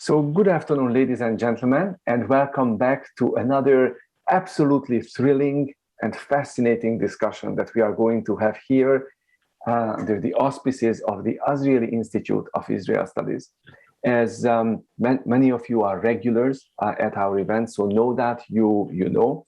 So good afternoon, ladies and gentlemen, and welcome back to another absolutely thrilling and fascinating discussion that we are going to have here under the auspices of the Azrieli Institute of Israel Studies. As many of you are regulars at our event, so know that you know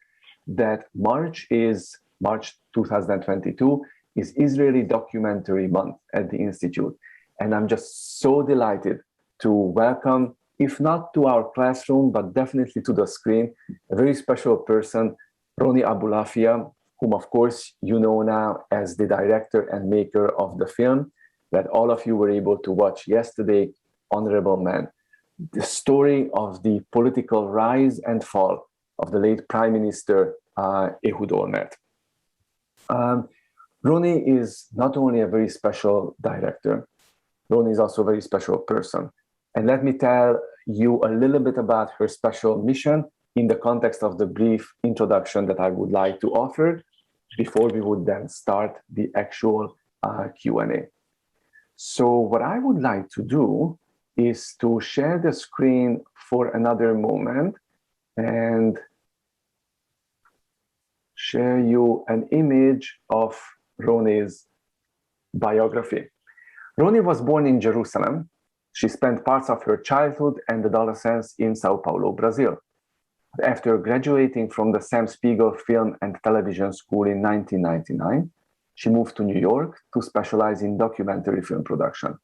that March 2022 is Israeli Documentary Month at the Institute. And I'm just so delighted to welcome, if not to our classroom, but definitely to the screen, a very special person, Roni Aboulafia, whom of course you know now as the director and maker of the film that all of you were able to watch yesterday, Honorable Man, the story of the political rise and fall of the late Prime Minister Ehud Olmert. Roni is not only a very special director, Roni is also a very special person. And let me tell you a little bit about her special mission in the context of the brief introduction that I would like to offer before we would then start the actual Q&A. So what I would like to do is to share the screen for another moment and share you an image of Roni's biography. Roni was born in Jerusalem. She spent parts of her childhood and adolescence in Sao Paulo, Brazil. After graduating from the Sam Spiegel Film and Television School in 1999, she moved to New York to specialize in documentary film production.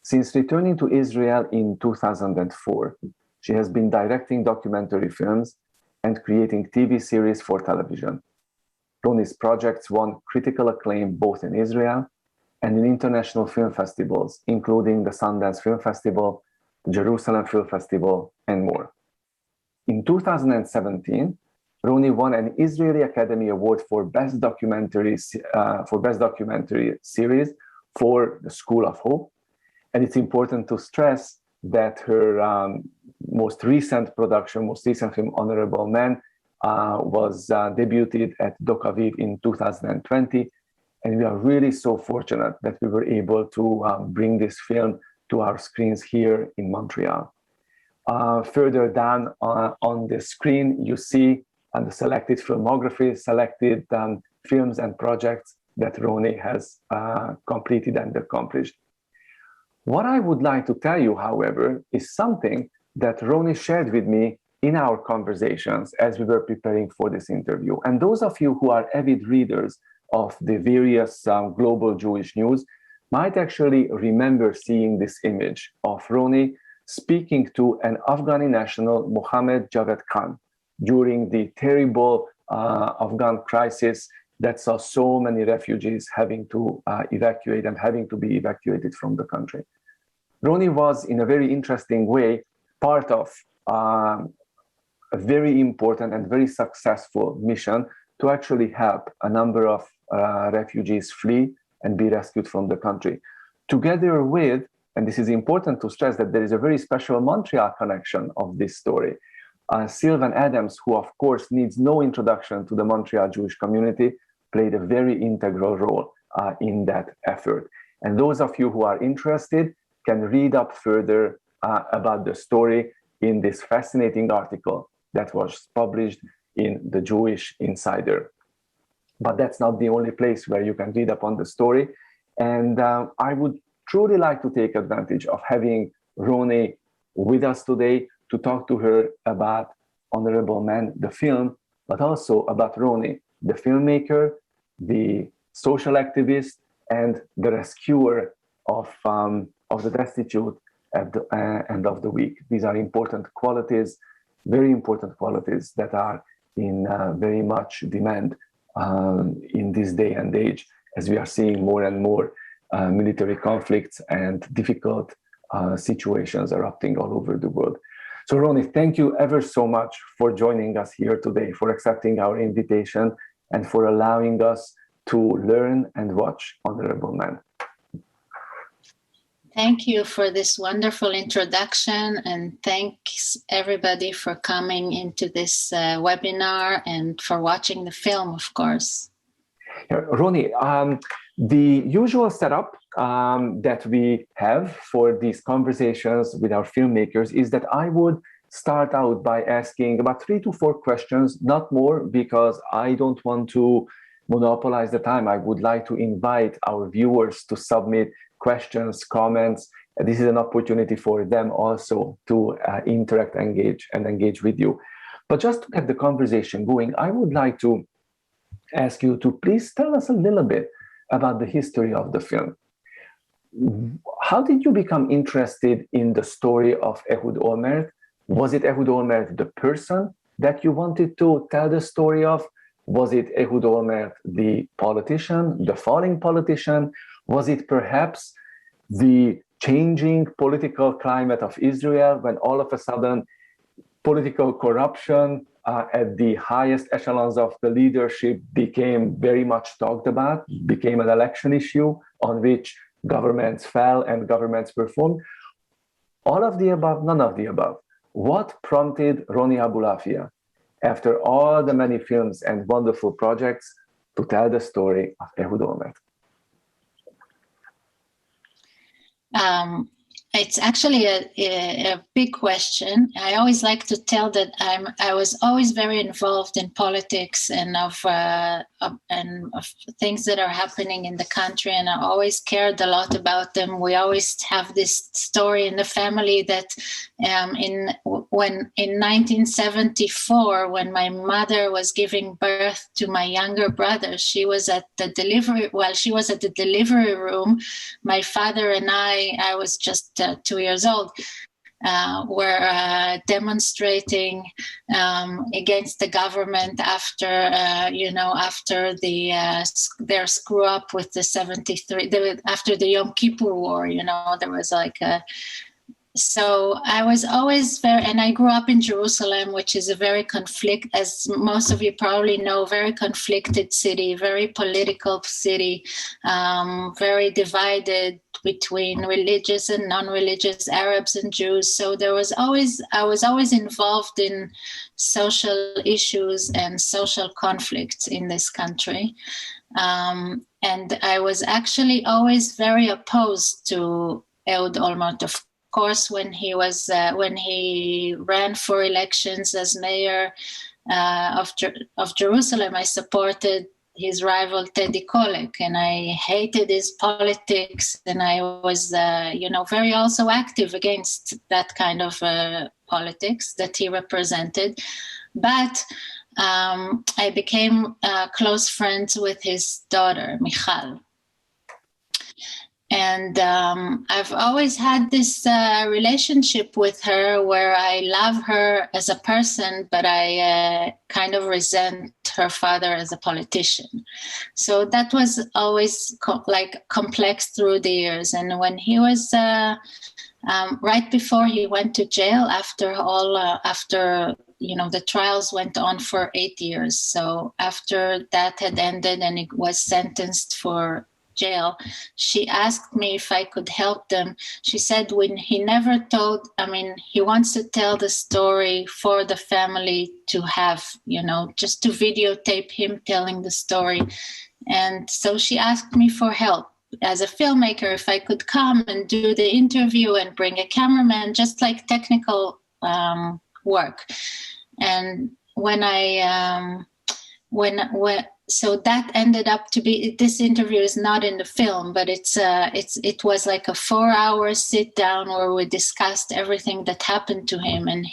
Since returning to Israel in 2004, she has been directing documentary films and creating TV series for television. Roni's projects won critical acclaim both in Israel and in international film festivals, including the Sundance Film Festival, the Jerusalem Film Festival, and more. In 2017, Roni won an Israeli Academy Award for Best Documentary Series for The School of Hope. And it's important to stress that her most recent film, Honorable Man, was debuted at Doc Aviv in 2020. And we are really so fortunate that we were able to bring this film to our screens here in Montreal. Further down on the screen, you see the selected filmography, selected films and projects that Roni has completed and accomplished. What I would like to tell you, however, is something that Roni shared with me in our conversations as we were preparing for this interview. And those of you who are avid readers of the various global Jewish news might actually remember seeing this image of Roni speaking to an Afghani national, Mohammed Javed Khan, during the terrible Afghan crisis that saw so many refugees having to evacuate and having to be evacuated from the country. Roni was, in a very interesting way, part of a very important and very successful mission to actually help a number of refugees flee and be rescued from the country. Together with, and this is important to stress that there is a very special Montreal connection of this story, Sylvan Adams, who of course needs no introduction to the Montreal Jewish community, played a very integral role in that effort. And those of you who are interested can read up further about the story in this fascinating article that was published in the Jewish Insider. But that's not the only place where you can read up on the story. And I would truly like to take advantage of having Roni with us today to talk to her about Honorable Man, the film, but also about Roni, the filmmaker, the social activist, and the rescuer of the destitute at the end of the week. These are important qualities, very important qualities that are in very much demand in this day and age, as we are seeing more and more military conflicts and difficult situations erupting all over the world. So Roni, thank you ever so much for joining us here today, for accepting our invitation, and for allowing us to learn and watch Honorable Man. Thank you for this wonderful introduction, and thanks everybody for coming into this webinar and for watching the film, of course. Roni, the usual setup that we have for these conversations with our filmmakers is that I would start out by asking about 3 to 4 questions, not more, because I don't want to monopolize the time. I would like to invite our viewers to submit questions, comments. This is an opportunity for them also to interact, engage with you. But just to get the conversation going, I would like to ask you to please tell us a little bit about the history of the film. How did you become interested in the story of Ehud Olmert? Was it Ehud Olmert the person that you wanted to tell the story of? Was it Ehud Olmert the politician, the falling politician? Was it perhaps the changing political climate of Israel when all of a sudden political corruption at the highest echelons of the leadership became very much talked about, became an election issue on which governments fell and governments performed? All of the above, none of the above. What prompted Roni Aboulafia, after all the many films and wonderful projects, to tell the story of Ehud Olmert? It's actually a big question. I always like to tell that I was always very involved in politics and of things that are happening in the country, and I always cared a lot about them. We always have this story in the family that in 1974, when my mother was giving birth to my younger brother, she was at the delivery. While she was at the delivery room, my father and I was just 2 years old, were demonstrating against the government after their screw up with the 73, after the Yom Kippur War. There was like a. So I was always and I grew up in Jerusalem, which is a very as most of you probably know, very conflicted city, very political city, very divided between religious and non-religious Arabs and Jews. So I was always involved in social issues and social conflicts in this country. And I was actually always very opposed to Ehud Olmert. Of course, when he ran for elections as mayor of Jerusalem, I supported his rival Teddy Kollek, and I hated his politics, and I was, very also active against that kind of politics that he represented. But I became close friends with his daughter, Michal. And I've always had this relationship with her where I love her as a person, but I kind of resent her father as a politician. So that was always complex through the years. And when he was right before he went to jail, after the trials went on for 8 years. So after that had ended and he was sentenced for jail, she asked me if I could help them. She said when he never told, he wants to tell the story for the family to have, just to videotape him telling the story. And so she asked me for help as a filmmaker, if I could come and do the interview and bring a cameraman, just like technical work. And when so that ended up to be, this interview is not in the film, but it was like a 4-hour sit down where we discussed everything that happened to him. And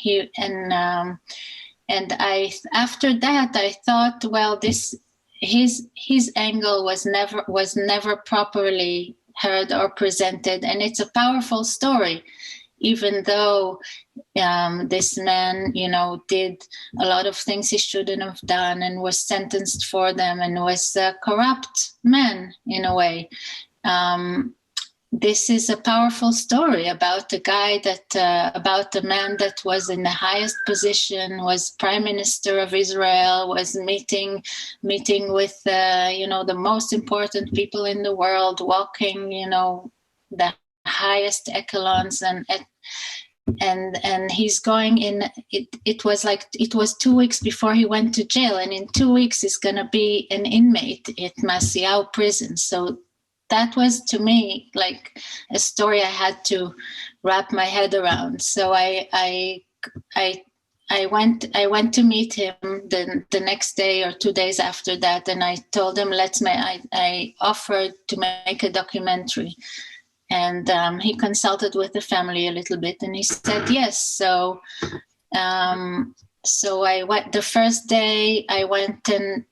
after that I thought, well, his angle was never properly heard or presented, and it's a powerful story. Even though this man, did a lot of things he shouldn't have done and was sentenced for them and was a corrupt man in a way. This is a powerful story about a guy about a man that was in the highest position, was Prime Minister of Israel, was meeting with, the most important people in the world, walking, the highest echelons, and he's going in. It was 2 weeks before he went to jail, and in 2 weeks he's going to be an inmate at Maasiyahu Prison. So that was to me like a story I had to wrap my head around. So I went to meet him the next day or 2 days after that, and I told him I offered to make a documentary, and he consulted with the family a little bit, and he said yes. So I went the first day. I went and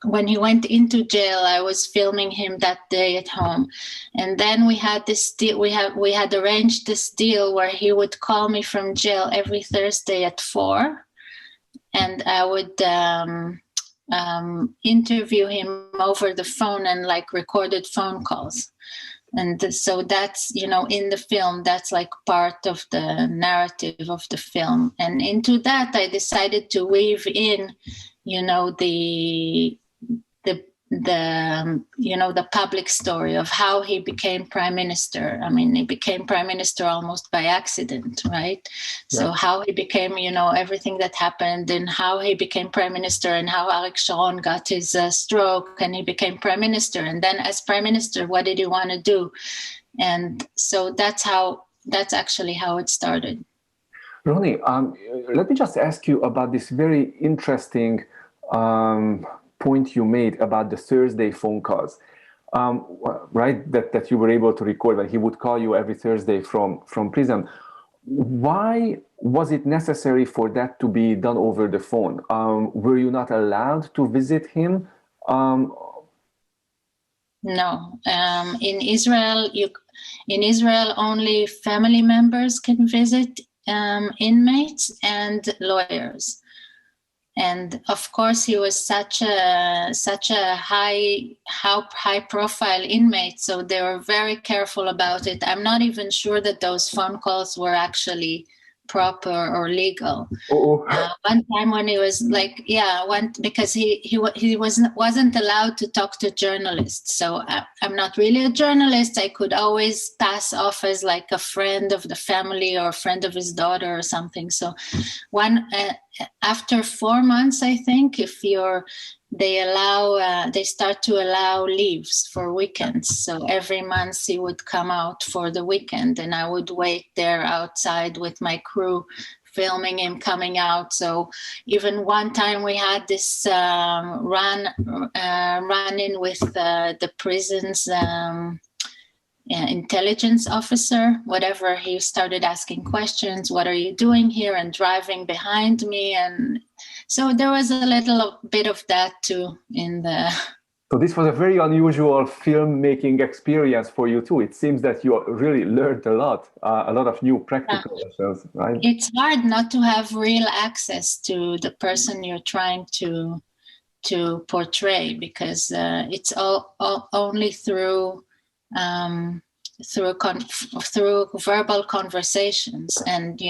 when he went into jail, I was filming him that day at home, and then we had this deal. We had arranged this deal where he would call me from jail every Thursday at 4, and I would interview him over the phone and like recorded phone calls. And so that's, in the film, that's like part of the narrative of the film. And into that, I decided to weave in, the public story of how he became prime minister. I mean, he became prime minister almost by accident, right? Yeah. So how he became, everything that happened, and how he became prime minister, and how Arik Sharon got his stroke and he became prime minister. And then as prime minister, what did he want to do? And so that's actually how it started. Roni, let me just ask you about this very interesting point you made about the Thursday phone calls, right? That you were able to record when he would call you every Thursday from prison. Why was it necessary for that to be done over the phone? Were you not allowed to visit him? No. In Israel, only family members can visit inmates and lawyers. And of course, he was such a high profile inmate, so they were very careful about it. I'm not even sure that those phone calls were actually proper or legal. One time when he was because he wasn't allowed to talk to journalists. So I'm not really a journalist. I could always pass off as like a friend of the family or a friend of his daughter or something. So after 4 months, I think, they start to allow leaves for weekends. So every month he would come out for the weekend, and I would wait there outside with my crew, filming him coming out. So even one time we had this run-in with the prison's intelligence officer. Whatever, he started asking questions. What are you doing here? And driving behind me. And so there was a little bit of that too in the... So this was a very unusual filmmaking experience for you too. It seems that you really learned a lot of new practical lessons, right? It's hard not to have real access to the person you're trying to portray, because it's all only through verbal conversations. And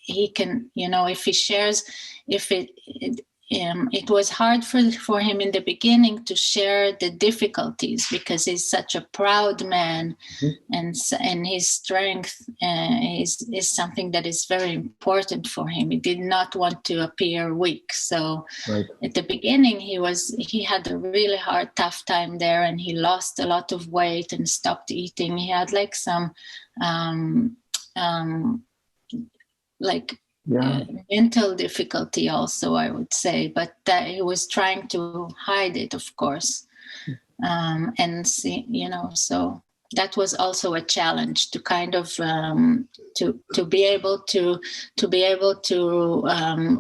he can, if he shares, it was hard for him in the beginning to share the difficulties, because he's such a proud man, and his strength is something that is very important for him. He did not want to appear weak. So At the beginning, he had a really hard, tough time there, and he lost a lot of weight and stopped eating. He had like some mental difficulty also, I would say, but he was trying to hide it, of course. And see, so that was also a challenge to kind of to be able to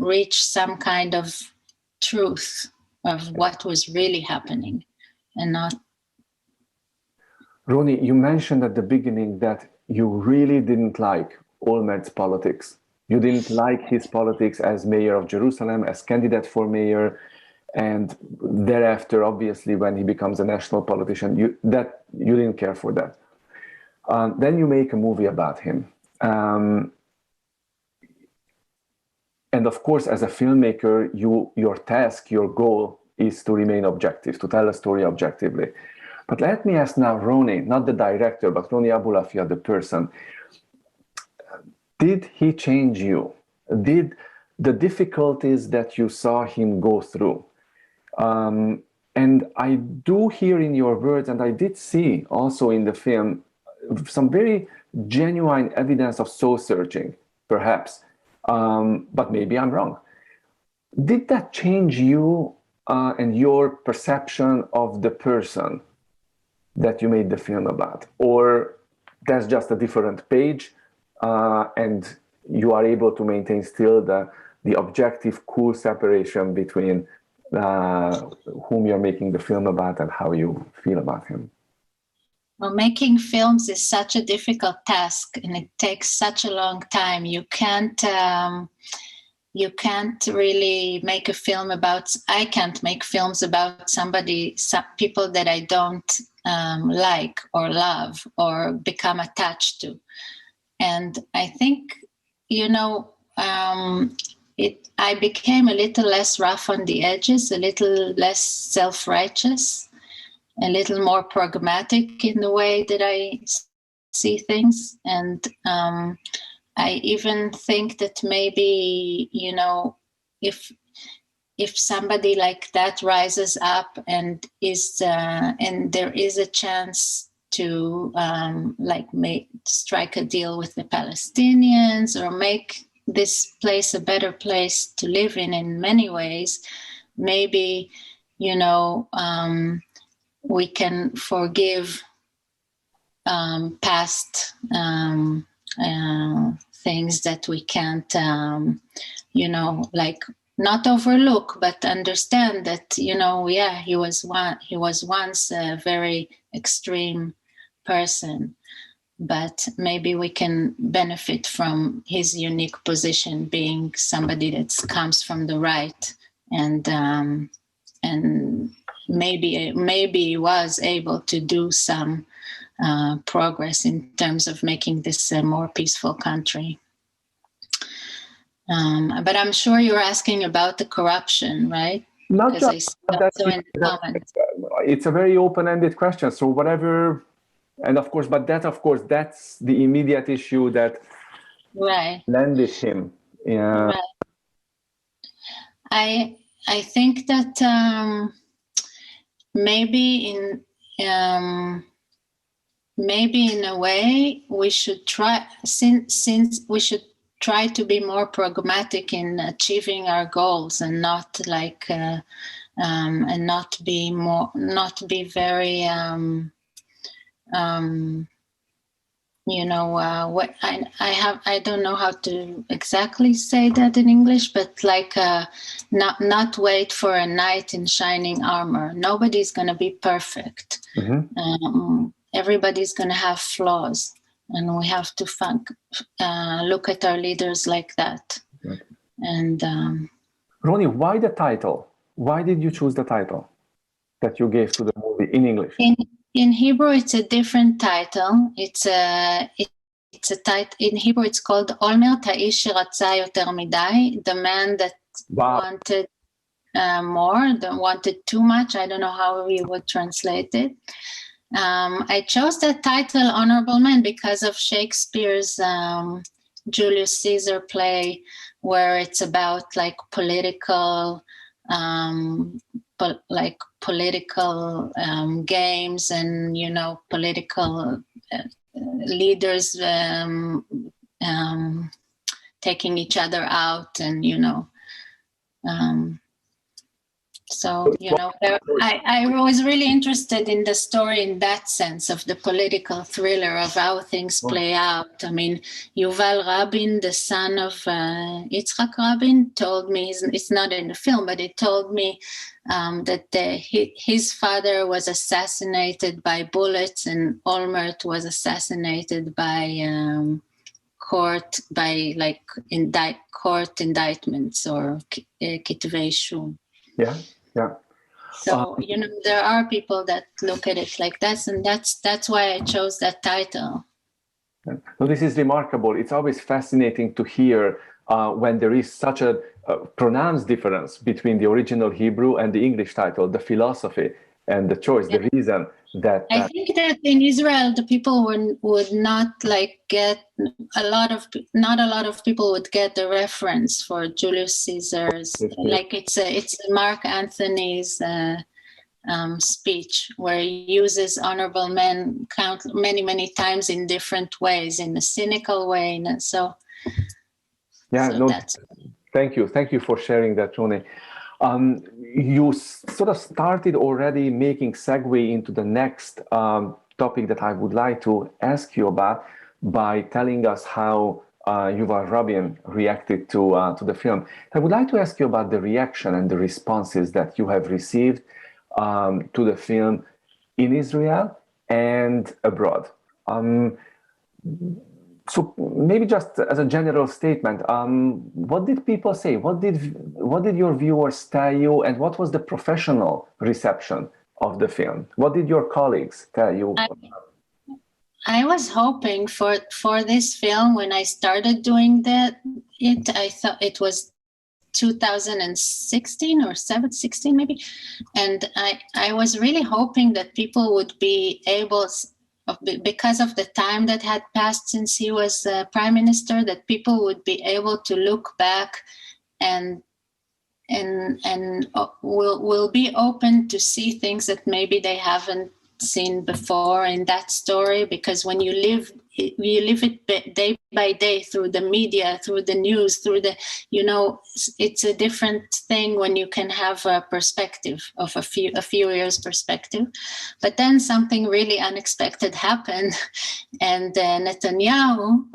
reach some kind of truth of what was really happening, and not. Roni, you mentioned at the beginning that you really didn't like Olmert's politics. You didn't like his politics as mayor of Jerusalem, as candidate for mayor, and thereafter, obviously, when he becomes a national politician, you didn't care for that. Then you make a movie about him. And of course, as a filmmaker, your task, your goal is to remain objective, to tell a story objectively. But let me ask now Roni, not the director, but Roni Aboulafia, the person. Did he change you? Did the difficulties that you saw him go through And I do hear in your words, and I did see also in the film, some very genuine evidence of soul searching, perhaps. But maybe I'm wrong. Did that change you and your perception of the person that you made the film about? Or that's just a different page and you are able to maintain still the objective, cool separation between whom you're making the film about and how you feel about him? Well, making films is such a difficult task, and it takes such a long time. You can't really make a film about. I can't make films about some people that I don't like or love or become attached to. And I think, I became a little less rough on the edges, a little less self-righteous, a little more pragmatic in the way that I see things. And I even think that maybe, if somebody like that rises up and there is a chance to strike a deal with the Palestinians or make this place a better place to live in many ways, maybe, we can forgive past things that we can't, not overlook, but understand that, he was once a very extreme person, but maybe we can benefit from his unique position, being somebody that comes from the right, and maybe he was able to do some progress in terms of making this a more peaceful country. But I'm sure you're asking about the corruption, right? Not just that. It's a very open-ended question. So whatever, and of course, that's the immediate issue that landed him. Yeah. Right. I think that maybe in a way we should try, since we should try to be more pragmatic in achieving our goals and not and not be very I don't know how to exactly say that in English, but not wait for a knight in shining armor. Nobody's going to be perfect. Mm-hmm. Everybody's going to have flaws, and we have to look at our leaders like that. Right. And Roni, why the title? Why did you choose the title that you gave to the movie in English? In Hebrew, it's a different title. It's a title in Hebrew. It's called Olmert Ha'ish Sheratza Yoter Midai, the man that wanted more, that wanted too much. I don't know how we would translate it. I chose that title, Honorable Man, because of Shakespeare's Julius Caesar play, where it's about political games and political leaders taking each other out, and I was really interested in the story in that sense of the political thriller of how things play out. I mean, Yuval Rabin, the son of Yitzhak Rabin, told me, it's not in the film, but he told me that his father was assassinated by bullets, and Olmert was assassinated by court indictments or kitvei shum. Yeah. So there are people that look at it like that, and that's why I chose that title. So this is remarkable. It's always fascinating to hear when there is such a pronounced difference between the original Hebrew and the English title, the philosophy and the choice, the reason that. I think that in Israel, the people would not get not a lot of people would get the reference for Julius Caesar's. It's Mark Antony's speech, where he uses honorable men many times in different ways, in a cynical way. Thank you for sharing that, Roni. You sort of started already making segue into the next topic that I would like to ask you about by telling us how Yuval Rabin reacted to the film. I would like to ask you about the reaction and the responses that you have received to the film in Israel and abroad. So maybe just as a general statement, what did people say? What did your viewers tell you, and what was the professional reception of the film? What did your colleagues tell you? I was hoping for this film when I started doing I thought it was 2016 or 16 maybe, and I was really hoping that people would be able, because of the time that had passed since he was prime minister, that people would be able to look back and will be open to see things that maybe they haven't seen before in that story, because when you live it day by day through the media, through the news, it's a different thing when you can have a perspective of a few years perspective. But then something really unexpected happened, and Netanyahu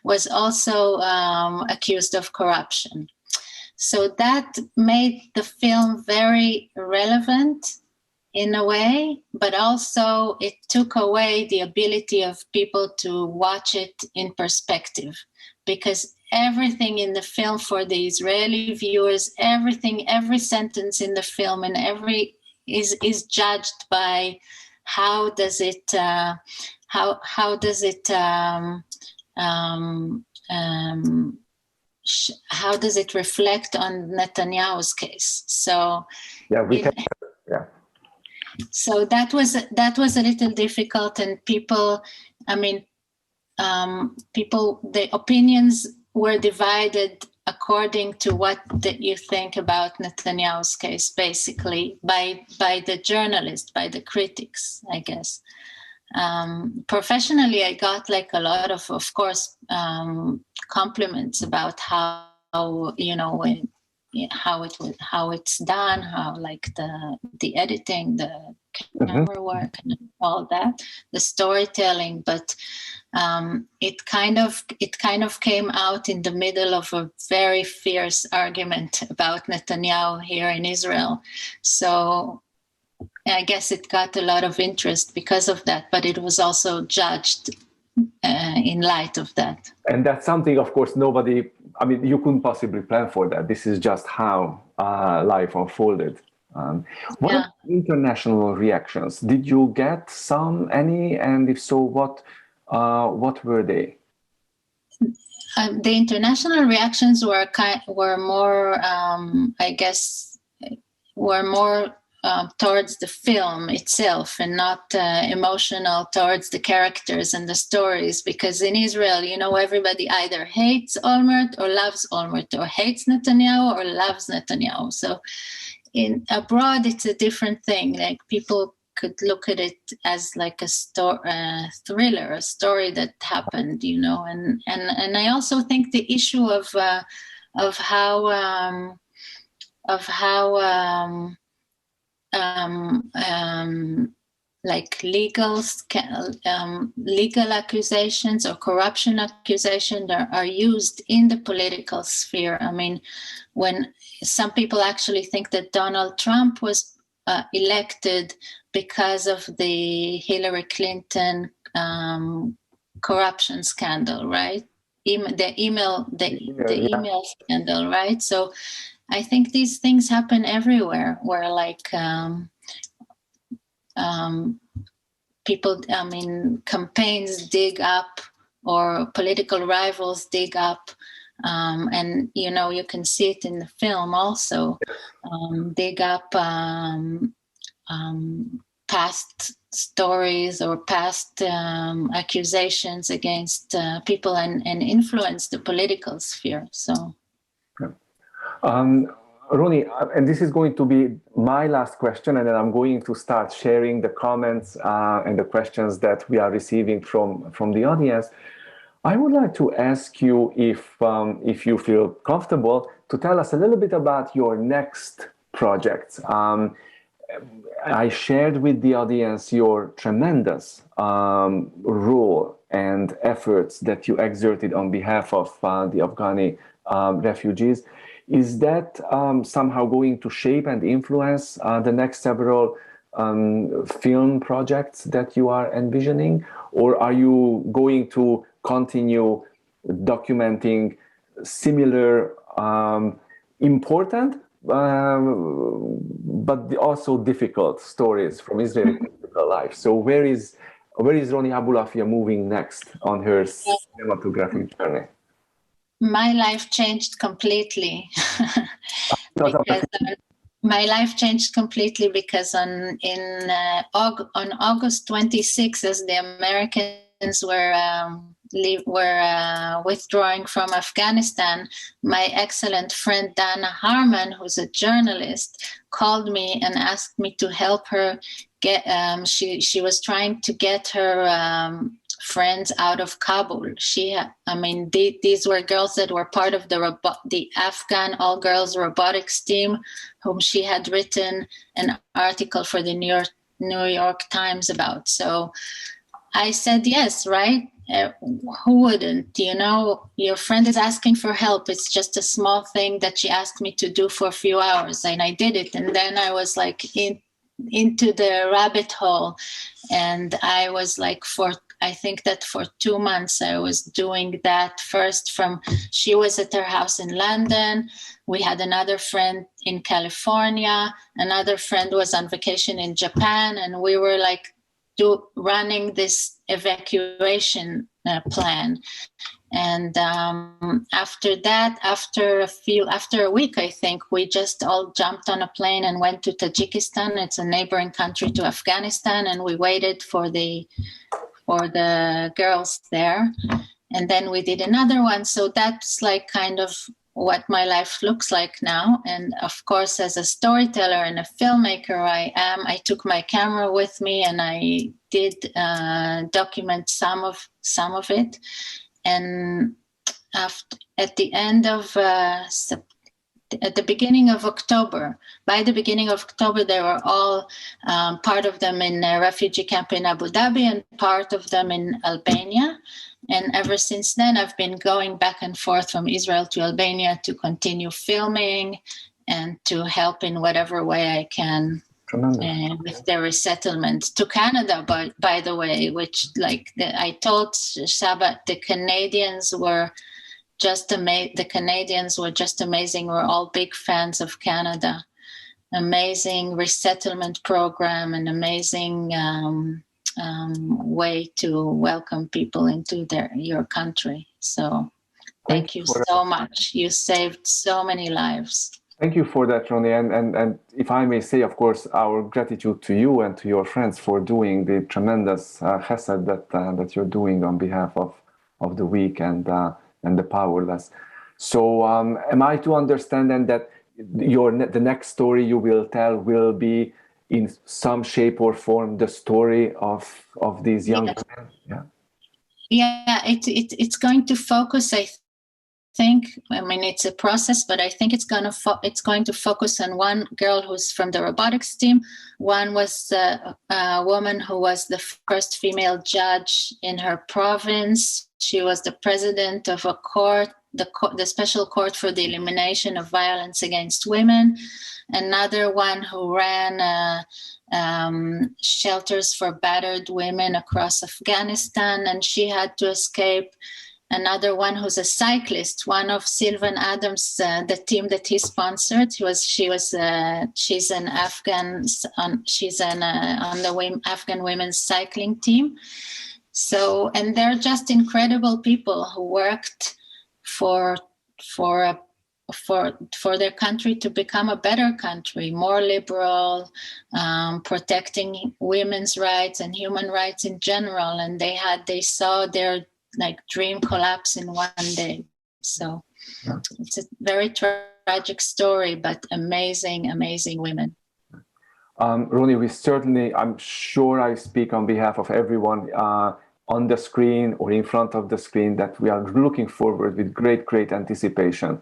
was also accused of corruption. So that made the film very relevant in a way, but also it took away the ability of people to watch it in perspective, because everything in the film for the Israeli viewers, every sentence in the film and is judged by how does it reflect on Netanyahu's case. So So that was a little difficult, and the opinions were divided according to what you think about Netanyahu's case, basically by the journalists, by the critics, I guess. Professionally, I got a lot of course, compliments about how how it's done, how the editing, the camera work, and all that, the storytelling. But it kind of came out in the middle of a very fierce argument about Netanyahu here in Israel. So I guess it got a lot of interest because of that, but it was also judged in light of that. And that's something, of course, you couldn't possibly plan for that. This is just how life unfolded. What are the international reactions? Did you get any? And if so, what were they? The international reactions were more, I guess, towards the film itself, and not emotional towards the characters and the stories, because in Israel, everybody either hates Olmert or loves Olmert, or hates Netanyahu or loves Netanyahu. So abroad, it's a different thing. People could look at it as a thriller, a story that happened, and I also think the issue of how legal accusations or corruption accusations are used in the political sphere. When some people actually think that Donald Trump was elected because of the Hillary Clinton corruption scandal, right? The email scandal, right? So I think these things happen everywhere, where people, campaigns dig up, or political rivals dig up, and you can see it in the film also, dig up past stories or past accusations against people and influence the political sphere. So. Roni, and this is going to be my last question, and then I'm going to start sharing the comments and the questions that we are receiving from the audience. I would like to ask you if you feel comfortable to tell us a little bit about your next project. I shared with the audience your tremendous role and efforts that you exerted on behalf of the Afghani refugees. Is that somehow going to shape and influence the next several film projects that you are envisioning? Or are you going to continue documenting similar important but also difficult stories from Israeli political life? So where is Roni Aboulafia moving next on her cinematographic journey? My life changed completely. My life changed completely because on August 26th, as the Americans were withdrawing from Afghanistan, my excellent friend Dana Harman, who's a journalist, called me and asked me to help her get. She was trying to get her friends out of Kabul. These were girls that were part of the Afghan all-girls robotics team, whom she had written an article for the New York Times about. So I said yes, right? Who wouldn't? Your friend is asking for help. It's just a small thing that she asked me to do for a few hours, and I did it. And then I was like into the rabbit hole, and I was like I think that for 2 months I was doing that. First she was at her house in London. We had another friend in California. Another friend was on vacation in Japan. And we were like running this evacuation plan. And after that, after a week, I think, we just all jumped on a plane and went to Tajikistan. It's a neighboring country to Afghanistan. And we waited for the girls there, and then we did another one. So that's like kind of what my life looks like now. And of course, as a storyteller and a filmmaker, I took my camera with me, and I did document some of it. And at the beginning of October, they were all part of them in a refugee camp in Abu Dhabi and part of them in Albania. And ever since then, I've been going back and forth from Israel to Albania to continue filming and to help in whatever way I can with their resettlement to Canada. But by the way, which I told Csaba, the Canadians were just amazing. We're all big fans of Canada. Amazing resettlement program, an amazing way to welcome people into your country. So thank you so much. You saved so many lives. Thank you for that, Roni. And if I may say, of course, our gratitude to you and to your friends for doing the tremendous chesed that you're doing on behalf of the weak and the powerless. So am I to understand then that the next story you will tell will be in some shape or form the story of these young women? Yeah, it's going to focus, I think. It's a process, but I think it's going to focus on one girl who's from the robotics team. One was a woman who was the first female judge in her province. She was the president of a court, the special court for the elimination of violence against women. Another one who ran shelters for battered women across Afghanistan, and she had to escape. Another one who's a cyclist, one of Sylvan Adams, the team that he sponsored. She's an Afghan. She's on the Afghan women's cycling team. So, and they're just incredible people who worked for their country to become a better country, more liberal, protecting women's rights and human rights in general. And they saw their dream collapse in one day. So it's a very tragic story, but amazing, amazing women. Roni, I'm sure I speak on behalf of everyone on the screen or in front of the screen, that we are looking forward with great, great anticipation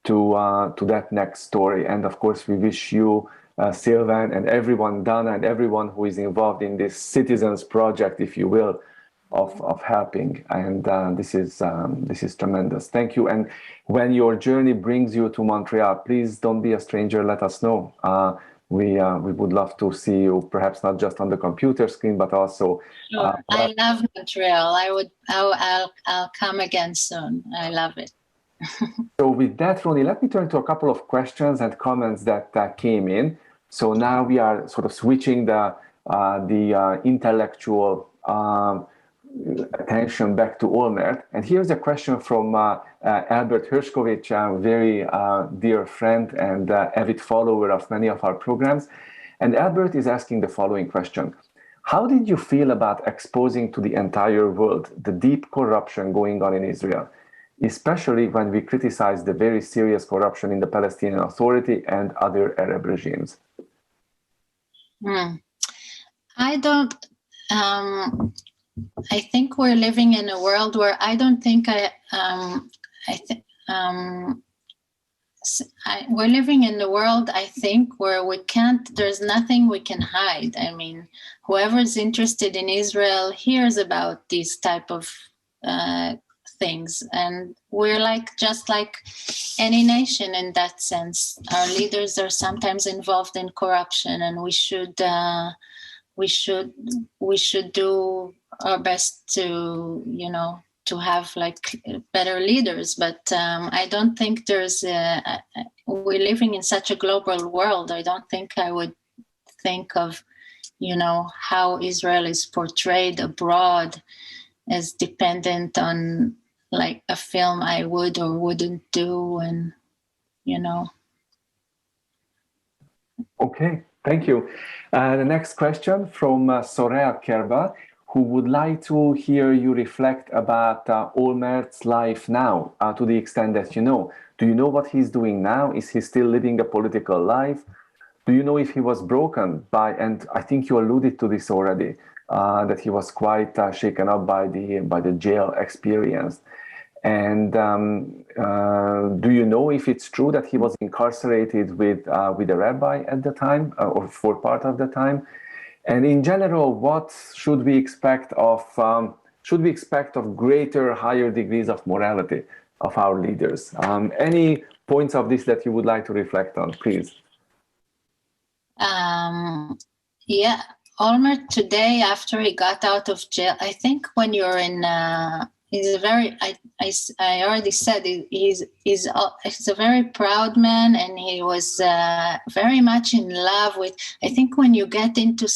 to that next story. And of course, we wish you, Sylvan, and everyone, Dana, and everyone who is involved in this citizens project, if you will, of helping. And this is tremendous. Thank you. And when your journey brings you to Montreal, please don't be a stranger. Let us know. We would love to see you, perhaps not just on the computer screen, but also. Sure. I love Montreal. I'll come again soon. I love it. So with that, Roni, let me turn to a couple of questions and comments that came in. So now we are sort of switching the intellectual attention back to Olmert. And here's a question from Albert Hershkovich, a very dear friend and avid follower of many of our programs. And Albert is asking the following question. How did you feel about exposing to the entire world the deep corruption going on in Israel, especially when we criticize the very serious corruption in the Palestinian Authority and other Arab regimes? I don't... I think we're living in a world where I don't think we're living in a world, I think, where there's nothing we can hide. I mean, whoever's interested in Israel hears about these type of things. And we're just like any nation in that sense. Our leaders are sometimes involved in corruption, and we should do our best to have better leaders. But I don't think we're living in such a global world. I don't think I would think of, how Israel is portrayed abroad as dependent on like a film I would or wouldn't do. And, Okay, thank you. The next question from Soraya Kerba, who would like to hear you reflect about Olmert's life now, to the extent that you know. Do you know what he's doing now? Is he still living a political life? Do you know if he was broken by, and I think you alluded to this already, that he was quite shaken up by the jail experience. And do you know if it's true that he was incarcerated with a rabbi at the time, or for part of the time? And in general, what should we expect of greater, higher degrees of morality of our leaders? Any points of this that you would like to reflect on, please? Yeah, Olmert today, after he got out of jail, I think when you're in, he's a very, I already said, he's a very proud man, and he was very much in love with, I think when you get into,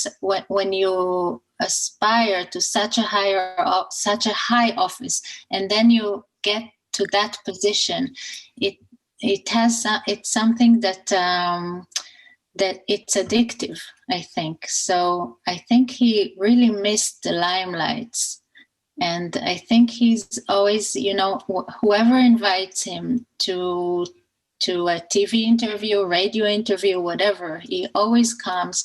when you aspire to such a high office, and then you get to that position, it's something that it's addictive, I think. So I think he really missed the limelights. And I think he's always, whoever invites him to a TV interview, radio interview, whatever, he always comes.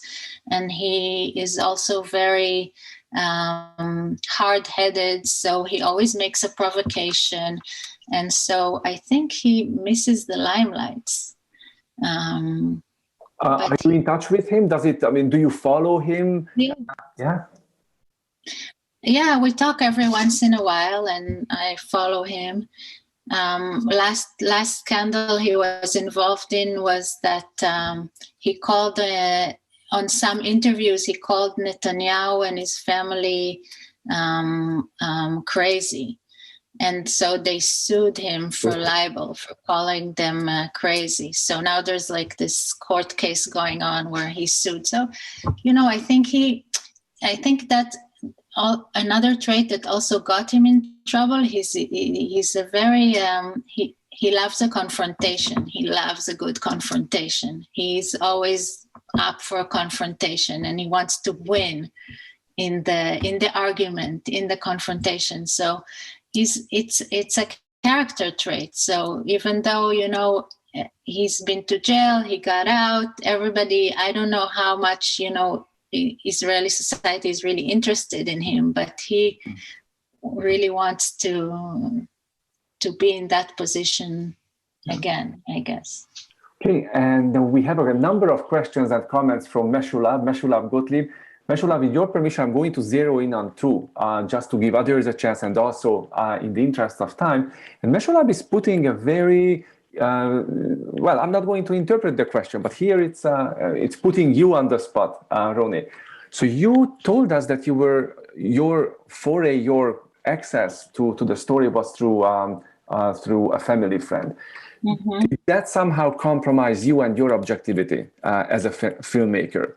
And he is also very hard-headed, so he always makes a provocation. And so I think he misses the limelights. Are you in touch with him? Do you follow him? Yeah. Yeah, we talk every once in a while, and I follow him. Last scandal he was involved in was that he called, on some interviews, he called Netanyahu and his family crazy. And so they sued him for libel, for calling them crazy. So now there's like this court case going on where he's sued. So, I think that another trait that also got him in trouble, he's a very, he loves a confrontation. He loves a good confrontation. He's always up for a confrontation, and he wants to win in the argument, in the confrontation. So it's a character trait. So even though, he's been to jail, he got out. Everybody, I don't know how much, Israeli society is really interested in him, but he really wants to be in that position again, I guess. Okay, and we have a number of questions and comments from Meshulav Gottlieb. Meshulav, with your permission, I'm going to zero in on two, just to give others a chance and also in the interest of time. And Meshulav is putting a very, well, I'm not going to interpret the question, but here it's putting you on the spot, Roni. So you told us that your access to the story was through a family friend. Mm-hmm. Did that somehow compromise you and your objectivity as a filmmaker?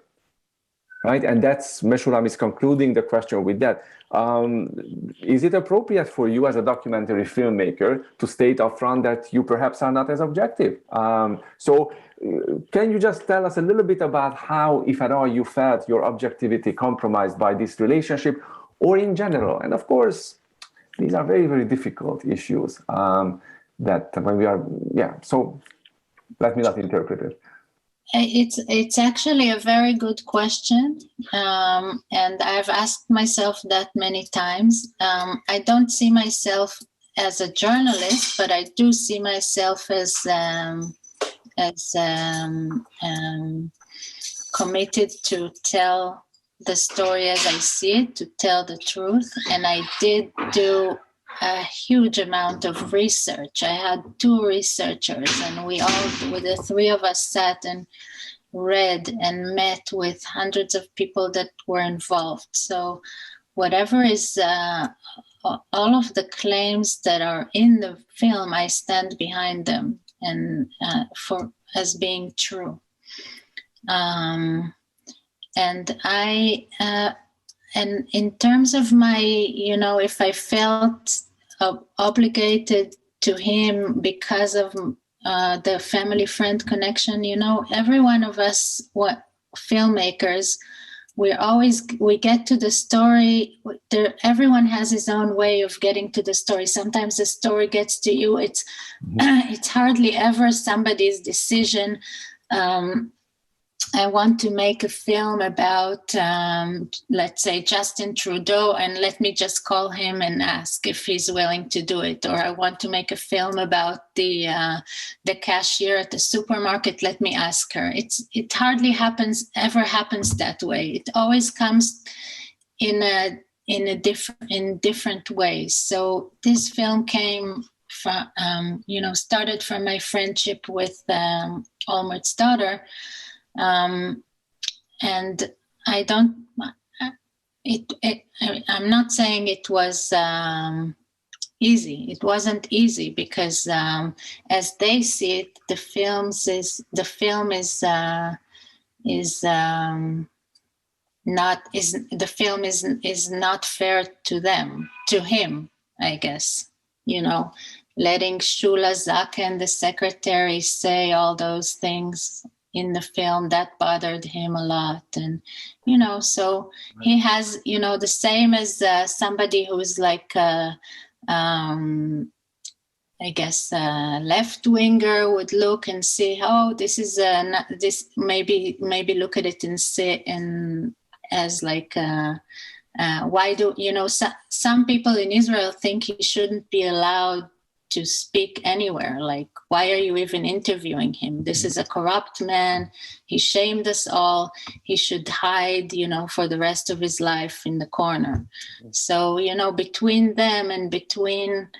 Right, and that's Meshulam is concluding the question with that. Is it appropriate for you as a documentary filmmaker to state upfront that you perhaps are not as objective? So can you just tell us a little bit about how, if at all, you felt your objectivity compromised by this relationship, or in general? And of course, these are very, very difficult issues that when we are, so let me not interpret it. It's actually a very good question, and I've asked myself that many times. I don't see myself as a journalist, but I do see myself as committed to tell the story as I see it, to tell the truth. And I did do a huge amount of research. I had 2 researchers, and the 3 of us sat and read and met with hundreds of people that were involved. So whatever is all of the claims that are in the film, I stand behind them and as being true. And in terms of my, if I felt obligated to him because of the family friend connection, every one of us, filmmakers, we get to the story. Everyone has his own way of getting to the story. Sometimes the story gets to you. It's hardly ever somebody's decision. I want to make a film about, let's say, Justin Trudeau, and let me just call him and ask if he's willing to do it. Or I want to make a film about the cashier at the supermarket. Let me ask her. It hardly ever happens that way. It always comes in different ways. So this film came from, started from my friendship with Olmert's daughter. And I'm not saying it was easy. It wasn't easy because as they see it, the film is not fair to them, to him, I guess. Letting Shula Zaken, the secretary, say all those things in the film, that bothered him a lot. And so he has the same as somebody who's like I guess left winger would look and see, this is this maybe look at it and say as like why do some people in Israel think he shouldn't be allowed to speak anywhere. Like, why are you even interviewing him? This is a corrupt man. He shamed us all. He should hide, for the rest of his life in the corner. So, between them and between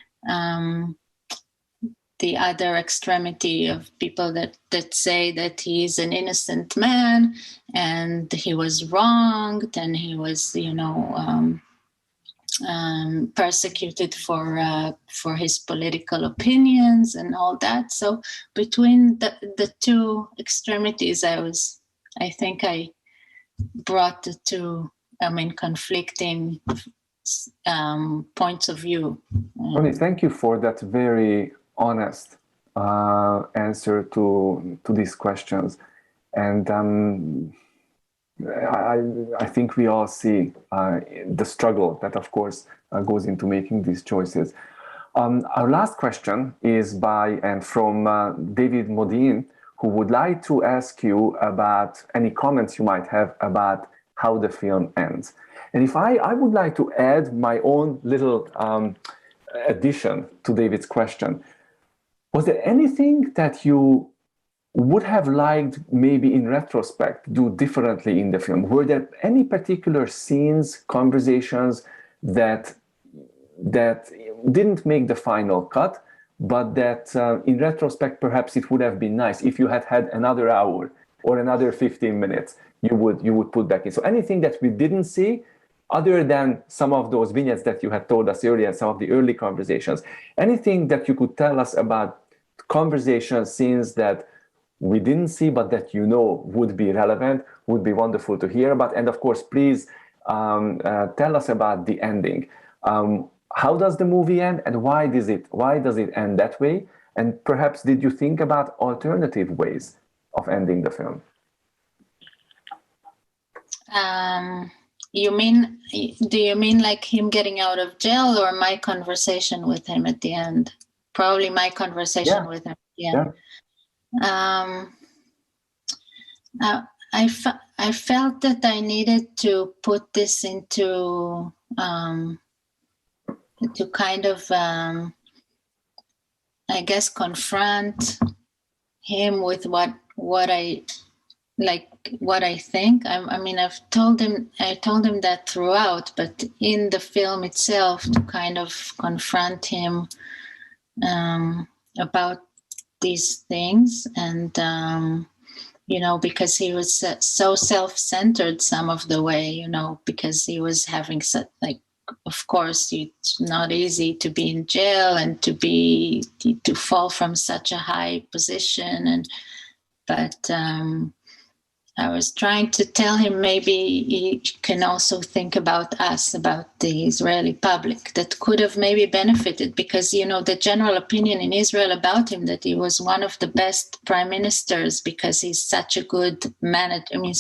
the other extremity of people that say that he's an innocent man and he was wronged and he was, persecuted for his political opinions and all that. So between the 2 extremities, I think I brought the 2, conflicting points of view. Roni, thank you for that very honest answer to these questions. And I think we all see the struggle that, of course, goes into making these choices. Our last question is by and from David Modine, who would like to ask you about any comments you might have about how the film ends. And if I would like to add my own little addition to David's question. Was there anything that you would have liked, maybe in retrospect, do differently in the film? Were there any particular scenes, conversations that didn't make the final cut, but that in retrospect, perhaps it would have been nice if you had had another hour or another 15 minutes, you would put back in? So anything that we didn't see, other than some of those vignettes that you had told us earlier, some of the early conversations, anything that you could tell us about conversations, scenes that we didn't see, but that you know would be relevant, would be wonderful to hear about. And of course, please tell us about the ending. How does the movie end, and why does it end that way? And perhaps did you think about alternative ways of ending the film? Do you mean like him getting out of jail, or my conversation with him at the end? Probably my conversation with him. Yeah. I felt that I needed to put this into to kind of I guess confront him with what I think. I mean, I told him that throughout, but in the film itself, to kind of confront him about these things, and because he was so self-centered some of the way, because he was having such, like, of course it's not easy to be in jail and to fall from such a high position, but I was trying to tell him maybe he can also think about us, about the Israeli public, that could have maybe benefited, because, the general opinion in Israel about him, that he was one of the best prime ministers because he's such a good manager. I mean,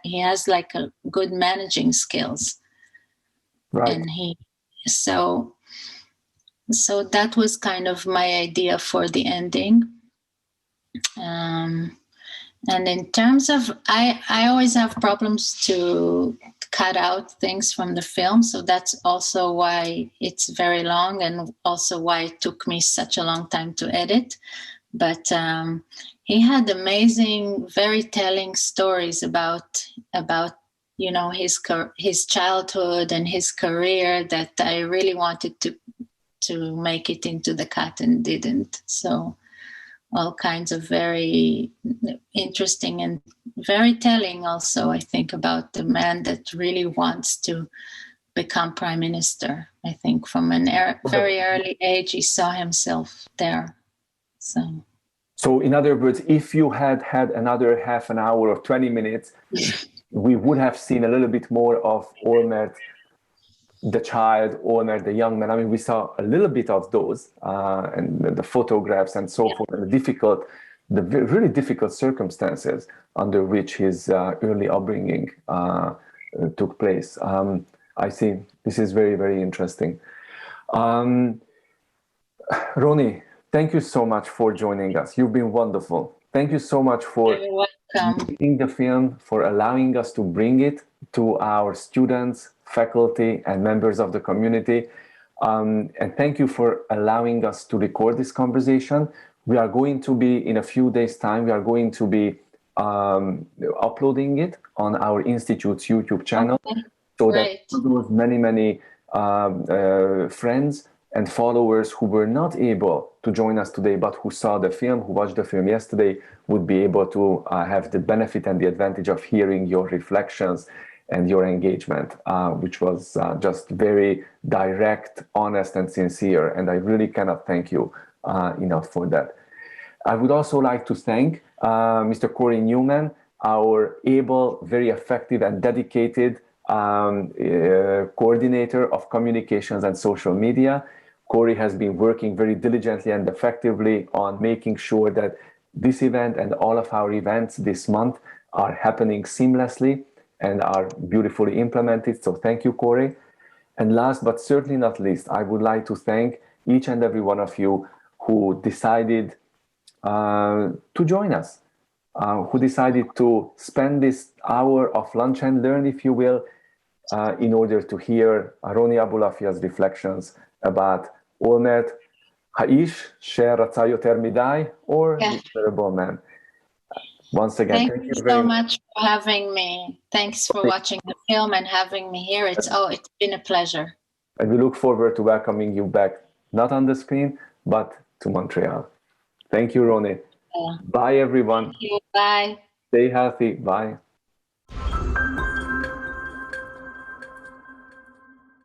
he has like a good managing skills. Right. And so that was kind of my idea for the ending. And in terms of, I always have problems to cut out things from the film. So that's also why it's very long, and also why it took me such a long time to edit. But he had amazing, very telling stories about his childhood and his career that I really wanted to make it into the cut and didn't. So all kinds of very interesting and very telling also, I think, about the man that really wants to become prime minister. I think from a very early age, he saw himself there. So in other words, if you had another half an hour or 20 minutes, we would have seen a little bit more of Olmert, the child, Olmert, the young man. I mean, we saw a little bit of those and the photographs and so forth, and the really difficult circumstances under which his early upbringing took place. I see. This is very, very interesting. Roni, thank you so much for joining us. You've been wonderful. Thank you so much for making the film, for allowing us to bring it to our students, faculty, and members of the community. And thank you for allowing us to record this conversation. We are going to be, in a few days' time, we are going to be uploading it on our Institute's YouTube channel. Okay. So that those many friends and followers who were not able to join us today, but who saw the film, who watched the film yesterday, would be able to have the benefit and the advantage of hearing your reflections and your engagement, which was just very direct, honest, and sincere. And I really cannot thank you enough for that. I would also like to thank Mr. Corey Newman, our able, very effective, and dedicated coordinator of communications and social media. Corey has been working very diligently and effectively on making sure that this event and all of our events this month are happening seamlessly and are beautifully implemented. So thank you, Corey. And last but certainly not least, I would like to thank each and every one of you who decided to join us, who decided to spend this hour of lunch and learn, if you will, in order to hear Roni Aboulafia's reflections about Olmert, Haish, Sher Ratza Yoter Midai, or the Terrible Man. Once again, thank you so much for having me. Thanks for watching the film and having me here. It's been a pleasure. And we look forward to welcoming you back, not on the screen, but to Montreal. Thank you, Roni. Bye, everyone. Thank you. Bye. Stay healthy. Bye.